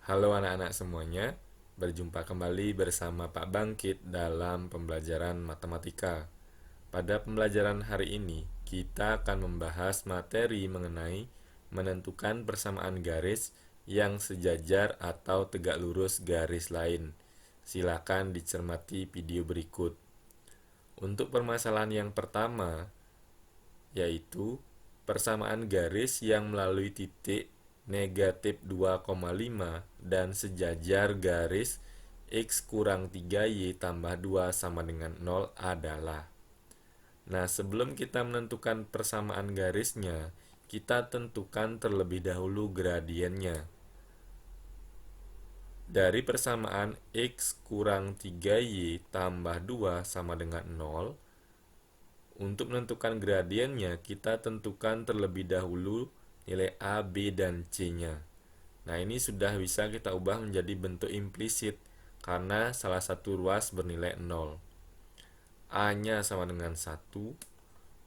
Halo anak-anak semuanya, berjumpa kembali bersama Pak Bangkit dalam pembelajaran matematika. Pada pembelajaran hari ini, kita akan membahas materi mengenai menentukan persamaan garis yang sejajar atau tegak lurus garis lain. Silakan dicermati video berikut. Untuk permasalahan yang pertama, yaitu persamaan garis yang melalui titik negatif 2,5 dan sejajar garis x kurang 3y tambah 2 sama dengan 0 adalah. Nah, sebelum kita menentukan persamaan garisnya, kita tentukan terlebih dahulu gradiennya. Dari persamaan x kurang 3y tambah 2 sama dengan 0, untuk menentukan gradiennya, kita tentukan terlebih dahulu nilai A, B, dan C-nya. Nah, ini sudah bisa kita ubah menjadi bentuk implisit, karena salah satu ruas bernilai 0. A-nya sama dengan 1,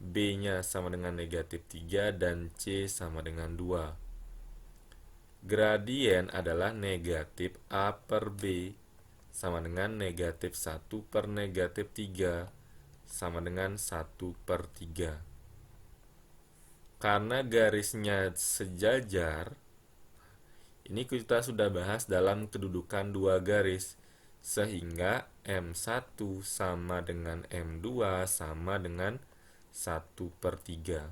B-nya sama dengan negatif 3, dan C sama dengan 2. Gradien adalah negatif A per B sama dengan negatif 1 per negatif 3 sama dengan 1 per 3. Karena garisnya sejajar, ini kita sudah bahas dalam kedudukan dua garis, sehingga M1 sama dengan M2 sama dengan 1 per 3.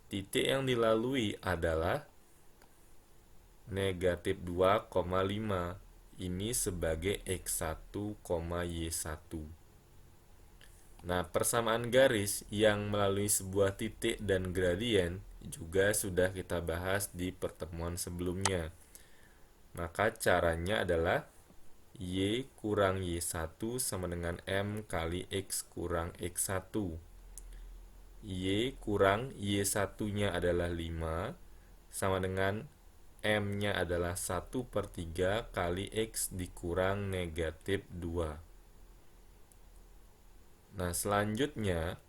Titik yang dilalui adalah negatif 2,5. Ini sebagai X1, Y1. Nah, persamaan garis yang melalui sebuah titik dan gradien juga sudah kita bahas di pertemuan sebelumnya. Maka caranya adalah Y kurang Y1 sama dengan M kali X kurang X1. Y kurang Y1-nya adalah 5 sama dengan M-nya adalah 1 per 3 kali X dikurang negatif 2. Nah, selanjutnya,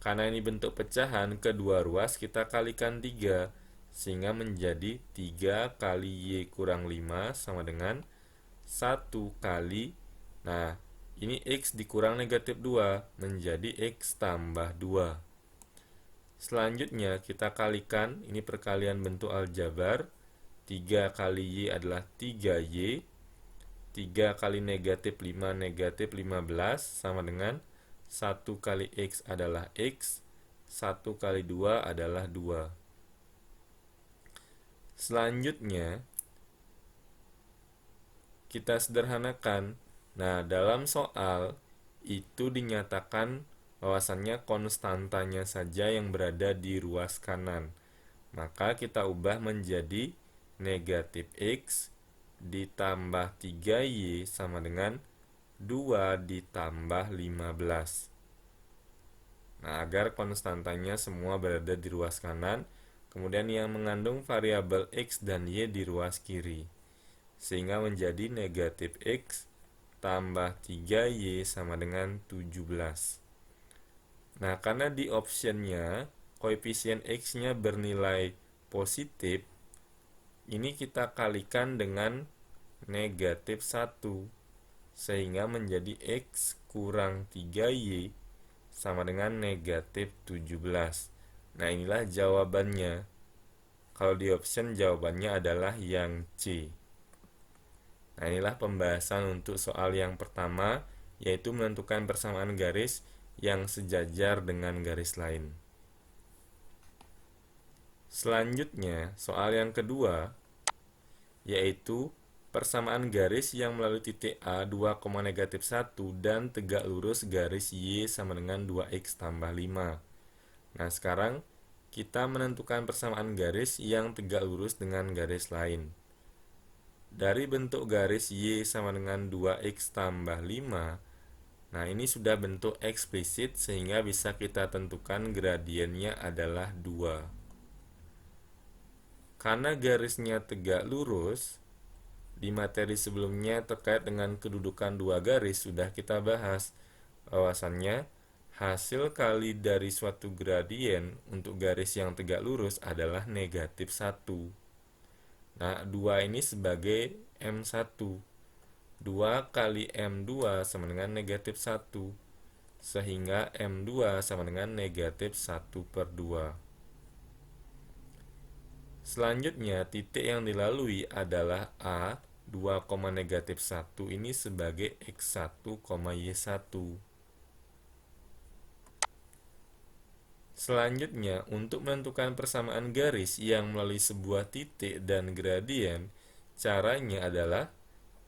karena ini bentuk pecahan, kedua ruas kita kalikan 3, sehingga menjadi 3 kali Y kurang 5 sama dengan 1 kali, nah, ini X dikurang negatif 2, menjadi X tambah 2. Selanjutnya, kita kalikan, ini perkalian bentuk aljabar, 3 kali Y adalah 3Y, 3 kali negatif 5, negatif 15, sama dengan 1 kali X adalah X, 1 kali 2 adalah 2. Selanjutnya, kita sederhanakan. Nah, dalam soal, itu dinyatakan bahwasannya konstantanya saja yang berada di ruas kanan. Maka kita ubah menjadi negatif X ditambah 3Y sama dengan 2 ditambah 15. Nah, agar konstantanya semua berada di ruas kanan, kemudian yang mengandung variabel X dan Y di ruas kiri, sehingga menjadi negatif X tambah 3Y sama dengan 17. Nah, karena di optionnya koefisien X-nya bernilai positif, ini kita kalikan dengan negatif 1, sehingga menjadi X kurang 3Y sama dengan negatif 17. Nah, inilah jawabannya. Kalau di option jawabannya adalah yang C. Nah, inilah pembahasan untuk soal yang pertama, yaitu menentukan persamaan garis yang sejajar dengan garis lain. Selanjutnya, soal yang kedua, yaitu persamaan garis yang melalui titik A 2,-1 dan tegak lurus garis Y sama dengan 2X tambah 5. Nah, sekarang kita menentukan persamaan garis yang tegak lurus dengan garis lain. Dari bentuk garis Y sama dengan 2X tambah 5, nah ini sudah bentuk eksplisit sehingga bisa kita tentukan gradiennya adalah 2. Karena garisnya tegak lurus, di materi sebelumnya terkait dengan kedudukan dua garis sudah kita bahas bahwasannya hasil kali dari suatu gradien untuk garis yang tegak lurus adalah negatif 1. Nah, 2 ini sebagai M1. 2 kali M2 sama dengan negatif 1. Sehingga M2 sama dengan negatif 1/2. Selanjutnya, titik yang dilalui adalah A, 2, negatif 1 ini sebagai X1, Y1. Selanjutnya, untuk menentukan persamaan garis yang melalui sebuah titik dan gradien, caranya adalah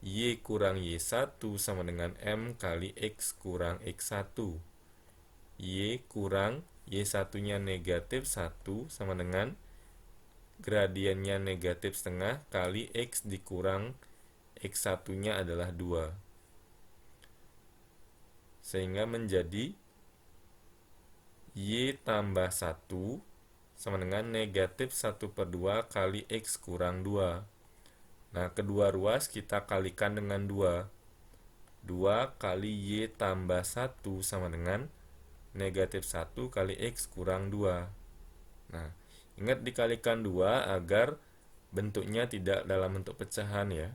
Y kurang Y1 sama dengan M kali X kurang X1. Y kurang Y1-nya negatif 1 sama dengan gradiennya negatif setengah kali X dikurang X1-nya adalah 2. Sehingga menjadi Y tambah 1 sama dengan negatif 1/2 kali X kurang 2. Nah, kedua ruas kita kalikan dengan 2. 2 kali Y tambah 1 sama dengan negatif 1 kali X kurang 2. Nah, ingat dikalikan 2 agar bentuknya tidak dalam bentuk pecahan ya.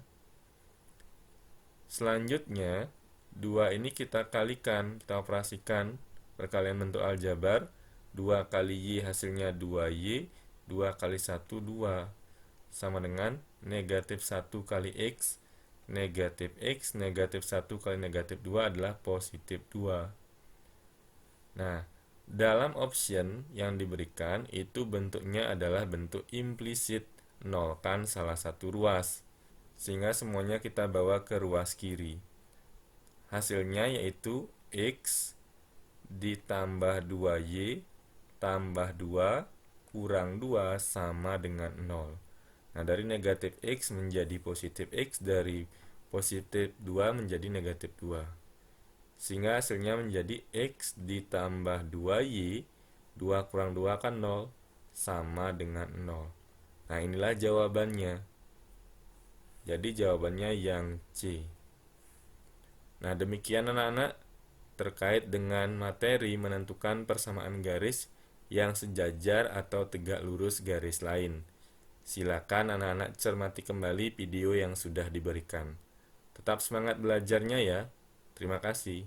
Selanjutnya, 2 ini kita kalikan, kita operasikan perkalian bentuk aljabar. 2 kali Y hasilnya 2Y, 2 kali 1, 2. Sama dengan negatif 1 kali X, negatif 1 kali negatif 2 adalah positif 2. Nah, dalam option yang diberikan itu bentuknya adalah bentuk implisit, nolkan salah satu ruas. Sehingga semuanya kita bawa ke ruas kiri. Hasilnya yaitu X ditambah 2Y tambah 2 kurang 2 sama dengan 0. Nah, dari negatif X menjadi positif X, dari positif 2 menjadi negatif 2. Sehingga hasilnya menjadi X ditambah 2Y, 2 kurang 2 kan 0, sama dengan 0. Nah, inilah jawabannya. Jadi jawabannya yang C. Nah, demikian anak-anak terkait dengan materi menentukan persamaan garis yang sejajar atau tegak lurus garis lain. Silakan anak-anak cermati kembali video yang sudah diberikan. Tetap semangat belajarnya ya. Terima kasih.